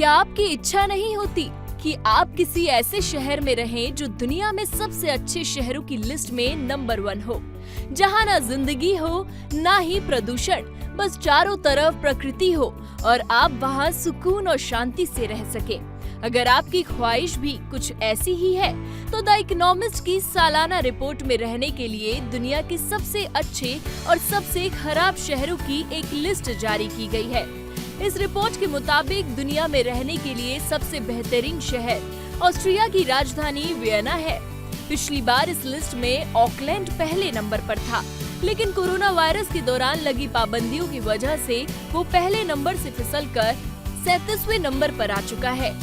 क्या आपकी इच्छा नहीं होती कि आप किसी ऐसे शहर में रहें जो दुनिया में सबसे अच्छे शहरों की लिस्ट में नंबर 1 हो, जहां ना जिंदगी हो ना ही प्रदूषण, बस चारों तरफ प्रकृति हो और आप वहां सुकून और शांति से रह सके। अगर आपकी ख्वाहिश भी कुछ ऐसी ही है तो द इकोनॉमिस्ट की सालाना रिपोर्ट में रहने के लिए दुनिया के सबसे अच्छे और सबसे खराब शहरों की एक लिस्ट जारी की गई है। इस रिपोर्ट के मुताबिक दुनिया में रहने के लिए सबसे बेहतरीन शहर ऑस्ट्रिया की राजधानी वियना है। पिछली बार इस लिस्ट में ऑकलैंड पहले नंबर पर था, लेकिन कोरोना वायरस के दौरान लगी पाबंदियों की वजह से वो पहले नंबर से फिसलकर 37वें नंबर पर आ चुका है।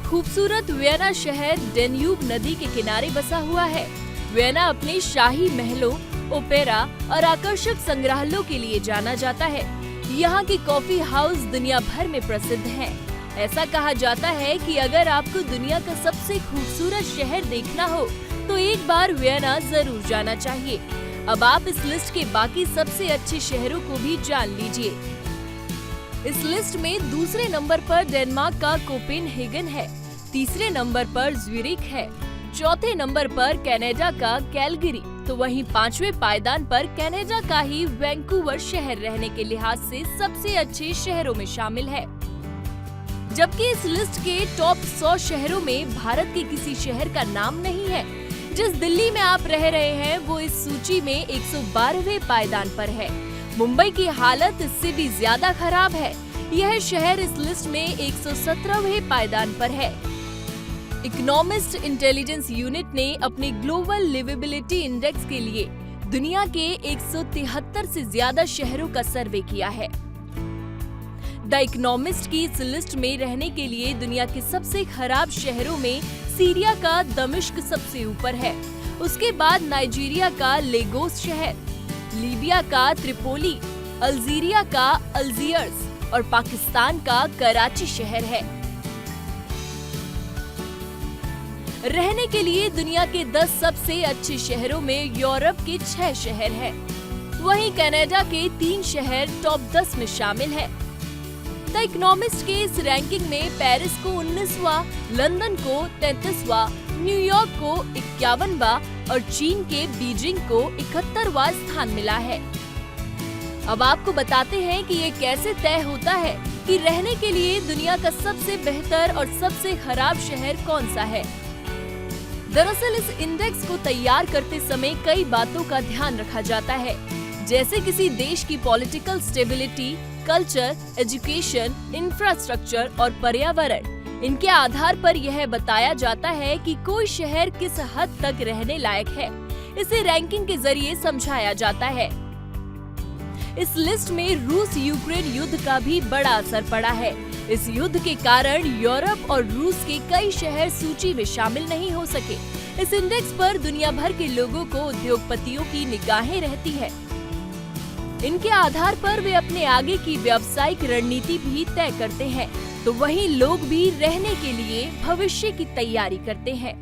खूबसूरत वियना शहर डेन्यूब नदी के किनारे बसा हुआ है। वियना अपने शाही महलों, ओपेरा और आकर्षक संग्रहालयों के लिए जाना जाता है। यहाँ के कॉफी हाउस दुनिया भर में प्रसिद्ध हैं। ऐसा कहा जाता है कि अगर आपको दुनिया का सबसे खूबसूरत शहर देखना हो तो एक बार वियना जरूर जाना चाहिए। अब आप इस लिस्ट के बाकी सबसे अच्छे शहरों को भी जान लीजिए। इस लिस्ट में दूसरे नंबर पर डेनमार्क का कोपेनहेगन है, तीसरे नंबर पर ज्यूरिख है, चौथे नंबर पर कनाडा का कैलगरी, तो वहीं 5वें पायदान पर कनाडा का ही वैंकूवर शहर रहने के लिहाज से सबसे अच्छे शहरों में शामिल है। जबकि इस लिस्ट के टॉप 100 शहरों में भारत के किसी शहर का नाम नहीं है। जिस दिल्ली में आप रह रहे हैं वो इस सूची में 112वें पायदान पर है। मुंबई की हालत इससे भी ज्यादा खराब है। यह शहर इस लिस्ट में 117वें पायदान पर है। इकोनॉमिस्ट इंटेलिजेंस यूनिट ने अपने ग्लोबल लिवेबिलिटी इंडेक्स के लिए दुनिया के 173 से ज्यादा शहरों का सर्वे किया है। द इकोनॉमिस्ट की इस लिस्ट में रहने के लिए दुनिया के सबसे खराब शहरों में सीरिया का दमिश्क सबसे ऊपर है। उसके बाद नाइजीरिया का लेगोस शहर, लीबिया का त्रिपोली, अल्जीरिया का अल्जियर्स और पाकिस्तान का कराची शहर है। रहने के लिए दुनिया के 10 सबसे अच्छे शहरों में यूरोप के 6 शहर हैं। वहीं कनाडा के 3 शहर टॉप 10 में शामिल हैं। द इकोनॉमिस्ट के इस रैंकिंग में पेरिस को 19वां, लंदन को 33वां, न्यूयॉर्क को 51वां और चीन के बीजिंग को 71वां स्थान मिला है। अब आपको बताते हैं कि ये कैसे तय होता है कि रहने के लिए दुनिया का सबसे बेहतर और सबसे खराब शहर कौन सा है। दरअसल इस इंडेक्स को तैयार करते समय कई बातों का ध्यान रखा जाता है, जैसे किसी देश की political stability, culture, education, infrastructure और पर्यावरण। इनके आधार पर यह बताया जाता है कि कोई शहर किस हद तक रहने लायक है। इसे रैंकिंग के जरिए समझाया जाता है। इस लिस्ट में रूस यूक्रेन युद्ध का भी बड़ा असर पड़ा है। इस युद्ध के कारण यूरोप और रूस के कई शहर सूची में शामिल नहीं हो सके। इस इंडेक्स पर दुनिया भर के लोगों को उद्योगपतियों की निगाहें रहती है। इनके आधार पर वे अपने आगे की व्यावसायिक रणनीति भी तय करते हैं, तो वहीं लोग भी रहने के लिए भविष्य की तैयारी करते हैं।